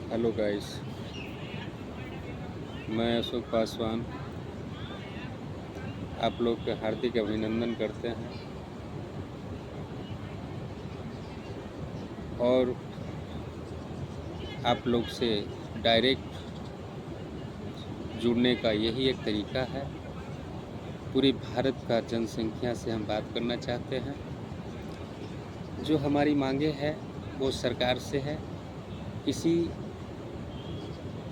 Hello guys, मैं अशोक पासवान आप लोग के हार्दिक अभिनंदन करते हैं और आप लोग से डायरेक्ट जुड़ने का यही एक तरीका है। पूरी भारत का जनसंख्या से हम बात करना चाहते हैं। जो हमारी मांगे है वो सरकार से है, किसी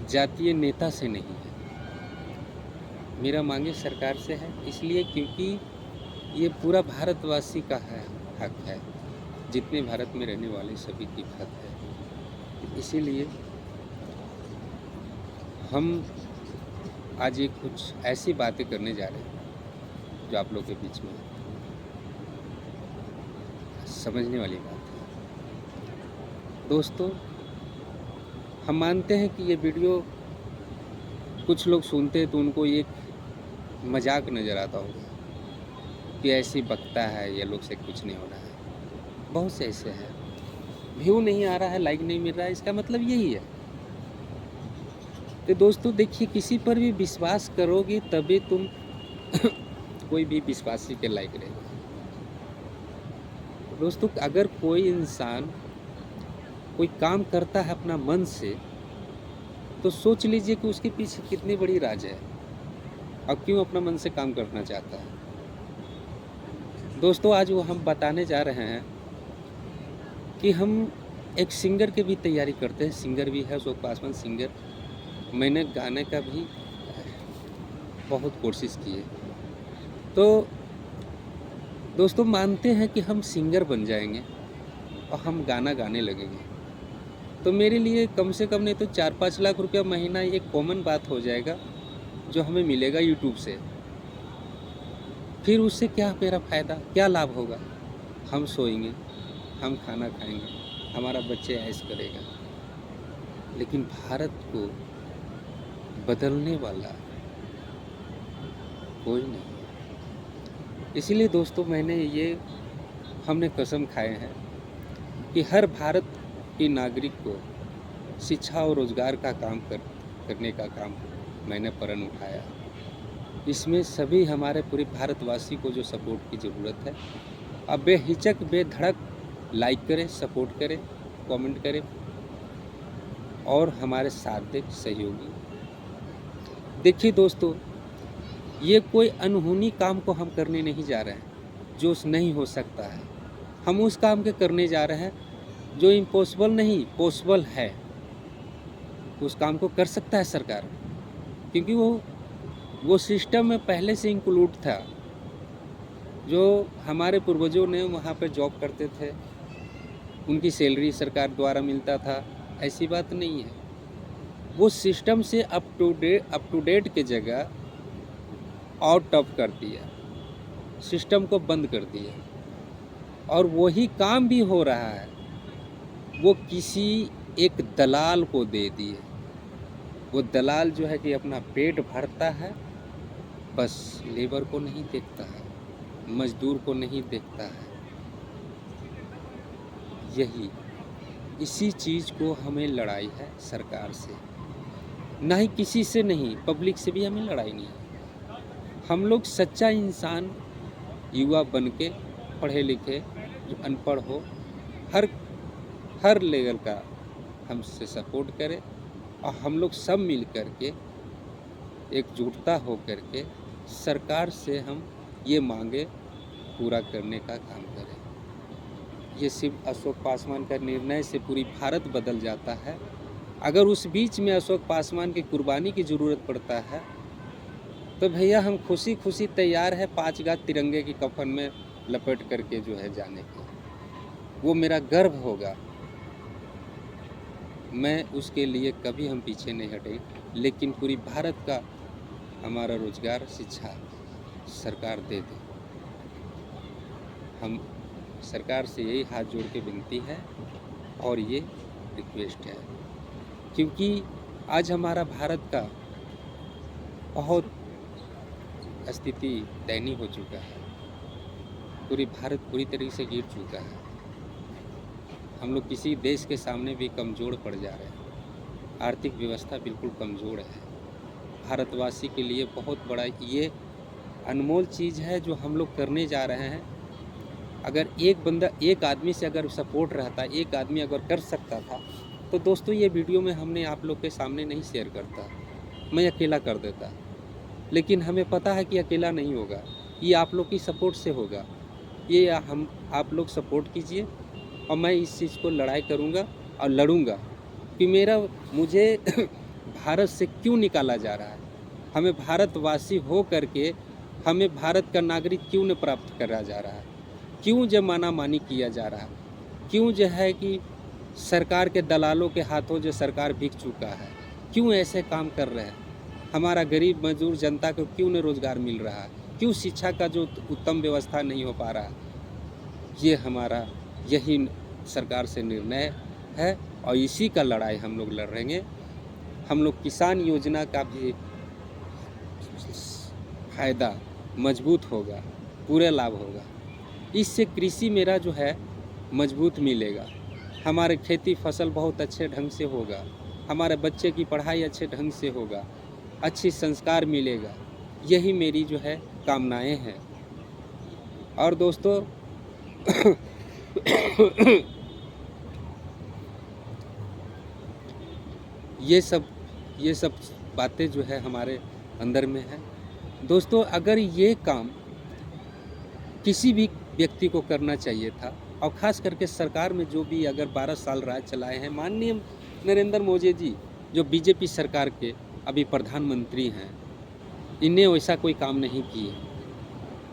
जातीय नेता से नहीं है। मेरा मांगे सरकार से है, इसलिए क्योंकि ये पूरा भारतवासी का हक है, जितने भारत में रहने वाले सभी की हक है। इसीलिए हम आज ये कुछ ऐसी बातें करने जा रहे हैं जो आप लोग के बीच में समझने वाली बात है। दोस्तों, हम मानते हैं कि ये वीडियो कुछ लोग सुनते हैं तो उनको एक मजाक नज़र आता होगा कि ऐसी बकता है, ये लोग से कुछ नहीं हो रहा है। बहुत से ऐसे हैं, व्यू नहीं आ रहा है, लाइक नहीं मिल रहा है, इसका मतलब यही है। तो दोस्तों देखिए, किसी पर भी विश्वास करोगे तभी तुम कोई भी विश्वासी के लायक रहेगा। दोस्तों, अगर कोई इंसान कोई काम करता है अपना मन से, तो सोच लीजिए कि उसके पीछे कितनी बड़ी राज है और क्यों अपना मन से काम करना चाहता है। दोस्तों, आज वो हम बताने जा रहे हैं कि हम एक सिंगर की भी तैयारी करते हैं। सिंगर भी है अशोक पासवान, सिंगर। मैंने गाने का भी बहुत कोशिश की है। तो दोस्तों, मानते हैं कि हम सिंगर बन जाएंगे और हम गाना गाने लगेंगे, तो मेरे लिए कम से कम नहीं तो 4-5 लाख रुपया महीना एक कॉमन बात हो जाएगा जो हमें मिलेगा यूट्यूब से। फिर उससे क्या मेरा फ़ायदा, क्या लाभ होगा? हम सोएंगे, हम खाना खाएंगे, हमारा बच्चे ऐश करेगा, लेकिन भारत को बदलने वाला कोई नहीं है। इसीलिए दोस्तों, हमने कसम खाए हैं कि हर भारत के नागरिक को शिक्षा और रोजगार का काम करने का काम मैंने प्रण उठाया। इसमें सभी हमारे पूरे भारतवासी को जो सपोर्ट की ज़रूरत है, अब बेहिचक बेधड़क लाइक करें, सपोर्ट करें, कमेंट करें और हमारे साथ दें सहयोगी। देखिए दोस्तों, ये कोई अनहोनी काम को हम करने नहीं जा रहे हैं जो नहीं हो सकता है। हम उस काम के करने जा रहे हैं जो इम्पॉसिबल नहीं, पॉसिबल है। उस काम को कर सकता है सरकार, क्योंकि वो सिस्टम में पहले से इंक्लूड था। जो हमारे पूर्वजों ने वहाँ पर जॉब करते थे, उनकी सैलरी सरकार द्वारा मिलता था, ऐसी बात नहीं है। वो सिस्टम से अप टू डेट के जगह आउट ऑफ कर दिया, सिस्टम को बंद कर दिया, और वही काम भी हो रहा है वो किसी एक दलाल को दे दिए। वो दलाल जो है कि अपना पेट भरता है, बस लेबर को नहीं देखता है, मजदूर को नहीं देखता है। इसी चीज़ को हमें लड़ाई है सरकार से, ना ही किसी से नहीं, पब्लिक से भी हमें लड़ाई नहीं है। हम लोग सच्चा इंसान, युवा बन के, पढ़े लिखे, जो अनपढ़ हो, हर लेवल का हमसे सपोर्ट करें और हम लोग सब मिल कर के एकजुटता हो कर के सरकार से हम ये मांगे पूरा करने का काम करें। ये सिर्फ अशोक पासवान का निर्णय से पूरी भारत बदल जाता है। अगर उस बीच में अशोक पासवान की कुर्बानी की ज़रूरत पड़ता है तो भैया हम खुशी खुशी तैयार है 5 गाज तिरंगे की कफन में लपेट करके जो है जाने के। वो मेरा गर्व होगा, मैं उसके लिए कभी हम पीछे नहीं हटे। लेकिन पूरी भारत का हमारा रोजगार, शिक्षा सरकार दे दे। हम सरकार से यही हाथ जोड़ के विनती है और ये रिक्वेस्ट है, क्योंकि आज हमारा भारत का बहुत स्थिति दयनीय हो चुका है। पूरी भारत पूरी तरीके से गिर चुका है। हम लोग किसी देश के सामने भी कमज़ोर पड़ जा रहे हैं। आर्थिक व्यवस्था बिल्कुल कमज़ोर है। भारतवासी के लिए बहुत बड़ा ये अनमोल चीज़ है जो हम लोग करने जा रहे हैं। अगर एक बंदा, एक आदमी से अगर सपोर्ट रहता, एक आदमी अगर कर सकता था, तो दोस्तों ये वीडियो में हमने आप लोग के सामने नहीं शेयर करता, मैं अकेला कर देता। लेकिन हमें पता है कि अकेला नहीं होगा, ये आप लोग की सपोर्ट से होगा। ये हम आप लोग सपोर्ट कीजिए और मैं इस चीज़ को लड़ाई करूँगा और लड़ूँगा कि मुझे भारत से क्यों निकाला जा रहा है। हमें भारतवासी हो करके हमें भारत का नागरिक क्यों नहीं प्राप्त करा जा रहा है, क्यों जो माना-मानी किया जा रहा है, क्यों जो है कि सरकार के दलालों के हाथों जो सरकार बिक चुका है, क्यों ऐसे काम कर रहे हैं। हमारा गरीब मजदूर जनता को क्यों नहीं रोज़गार मिल रहा है, क्यों शिक्षा का जो उत्तम व्यवस्था नहीं हो पा रहा। ये हमारा यही सरकार से निर्णय है और इसी का लड़ाई हम लोग लड़ेंगे। हम लोग किसान योजना का भी फ़ायदा मजबूत होगा, पूरे लाभ होगा। इससे कृषि मेरा जो है मजबूत मिलेगा, हमारे खेती फसल बहुत अच्छे ढंग से होगा, हमारे बच्चे की पढ़ाई अच्छे ढंग से होगा, अच्छी संस्कार मिलेगा। यही मेरी जो है कामनाएं हैं। और दोस्तों ये सब बातें जो है हमारे अंदर में है। दोस्तों अगर ये काम किसी भी व्यक्ति को करना चाहिए था, और ख़ास करके सरकार में जो भी अगर 12 साल राज चलाए हैं माननीय नरेंद्र मोदी जी, जो बीजेपी सरकार के अभी प्रधानमंत्री हैं, इन्हें वैसा कोई काम नहीं किए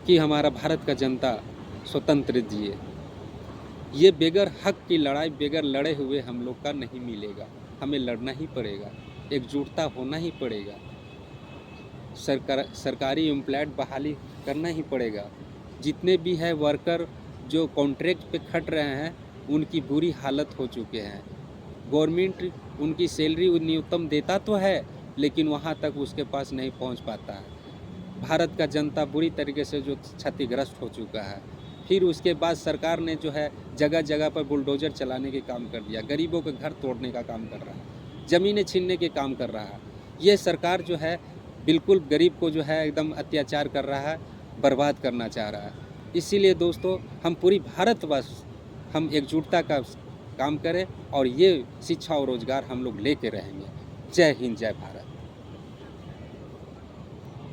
कि हमारा भारत का जनता स्वतंत्र जिए। ये बगैर हक की लड़ाई, बगैर लड़े हुए हम लोग का नहीं मिलेगा। हमें लड़ना ही पड़ेगा, एकजुटता होना ही पड़ेगा, सरकारी एम्प्लॉयड बहाली करना ही पड़ेगा। जितने भी है वर्कर जो कॉन्ट्रैक्ट पे खट रहे हैं, उनकी बुरी हालत हो चुके हैं। गवर्नमेंट उनकी सैलरी न्यूनतम देता तो है, लेकिन वहाँ तक उसके पास नहीं पहुँच पाता है। भारत का जनता बुरी तरीके से जो क्षतिग्रस्त हो चुका है। फिर उसके बाद सरकार ने जो है जगह जगह पर बुलडोज़र चलाने के काम कर दिया, गरीबों के घर तोड़ने का काम कर रहा है, ज़मीनें छीनने के काम कर रहा है। ये सरकार जो है बिल्कुल गरीब को जो है एकदम अत्याचार कर रहा है, बर्बाद करना चाह रहा है। इसीलिए दोस्तों हम पूरी भारतवर्ष हम एकजुटता का काम करें और ये शिक्षा और रोज़गार हम लोग लेके रहेंगे। जय हिंद, जय भारत।